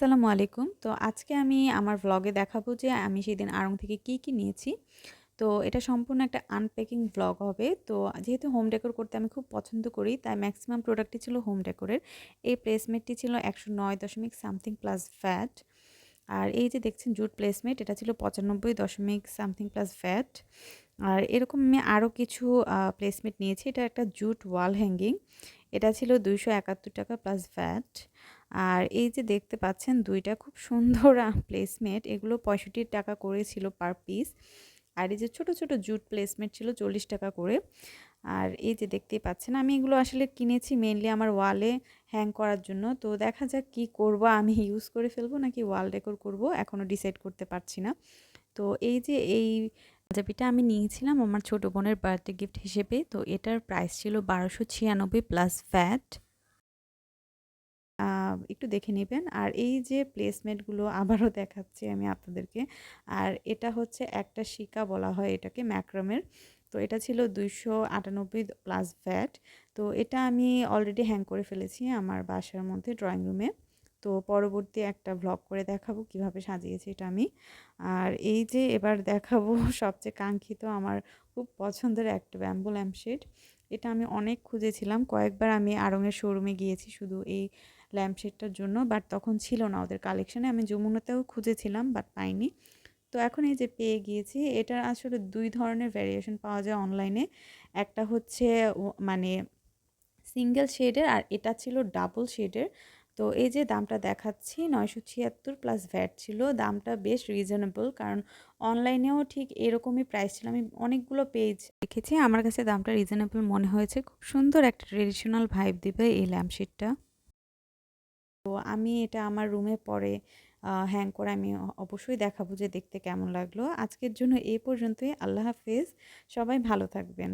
আসসালামু আলাইকুম। তো আজকে আমি আমার ভ্লগে দেখাবো যে আমি সেদিন আড়ং থেকে কি নিয়েছি। তো এটা সম্পূর্ণ একটা আনপ্যাকিং ভ্লগ হবে। তো যেহেতু হোম ডেকোর করতে আমি খুব পছন্দ করি, তাই ম্যাক্সিমাম প্রোডাক্টই ছিল হোম ডেকোরের। এই প্লেসমেটটি ছিল ১০৯ দশমিক সামথিং প্লাস ভ্যাট। আর এই যে দেখছেন জুট প্লেসমেট, এটা ছিল ৯৫ দশমিক সামথিং প্লাস ভ্যাট। আর এরকম আমি আরও কিছু প্লেসমেট নিয়েছি। এটা একটা জুট ওয়াল হ্যাঙ্গিং, এটা ছিল ২৭১ টাকা প্লাস ভ্যাট। আর এই যে দেখতে পাচ্ছেন দুইটা খুব সুন্দর প্লেসমেট, এগুলো ৬৫ টাকা করে ছিল পার পিস। আর এই যে ছোট ছোট জুট প্লেসমেট ছিল ৪০ টাকা করে। আর এই যে দেখতেই পাচ্ছেন আমি এগুলো আসলে কিনেছি মেনলি আমার ওয়ালে হ্যাং করার জন্য। তো দেখা যাক কি করব, আমি ইউজ করে ফেলবো নাকি ওয়াল ডেকোর করব, এখনও ডিসাইড করতে পারছি না। তো এই যে এই পাঞ্জাবিটা আমি নিয়েছিলাম আমার ছোট বোনের বার্থডে গিফট হিসেবে। তো এটার প্রাইস ছিল ১২৯৬ প্লাস ভ্যাট। একটু দেখে নেবেন। আর এই যে প্লেসমেন্টগুলো আবারও দেখাচ্ছি আমি আপনাদেরকে। আর এটা হচ্ছে একটা শিকা বলা হয় এটাকে, ম্যাক্রামের। তো এটা ছিল ২৯৮ প্লাস ভ্যাট। তো এটা আমি অলরেডি হ্যাং করে ফেলেছি আমার বাসার মধ্যে ড্রয়িং রুমে। তো পরবর্তী একটা ভ্লগ করে দেখাবো কিভাবে সাজিয়েছি এটা আমি। আর এই যে এবার দেখাবো সবচেয়ে কাঙ্ক্ষিত আমার খুব পছন্দের একটা ব্যাম্বু ল্যাম্পশেড। এটা আমি অনেক খুঁজেছিলাম, কয়েকবার আমি আড়ংয়ের শোরুমে গিয়েছি শুধু এই ল্যাম্পশেডটার জন্য, বাট তখন ছিল না ওদের কালেকশানে। আমি যমুনাতেও খুঁজেছিলাম বাট পাইনি। তো এখন এই যে পেয়ে গিয়েছি। এটার আসলে ২ ধরনের ভ্যারিয়েশন পাওয়া যায় অনলাইনে। একটা হচ্ছে মানে সিঙ্গেল শেডের, আর এটা ছিল ডাবল শেডের। তো এই যে দামটা দেখাচ্ছি ৯৭৬ প্লাস ভ্যাট ছিল। দামটা বেশ রিজনেবল, কারণ অনলাইনেও ঠিক এরকমই প্রাইস ছিল। আমি অনেকগুলো পেজ দেখেছি, আমার কাছে দামটা রিজনেবল মনে হয়েছে। খুব সুন্দর একটা ট্রেডিশনাল ভাইব দিবে এই ল্যাম্পশেডটা। তো আমি এটা আমার রুমে পরে হ্যাং করে আমি অবশ্যই দেখাবো যে দেখতে কেমন লাগলো। আজকের জন্য এই পর্যন্তই। আল্লাহ হাফেজ। সবাই ভালো থাকবেন।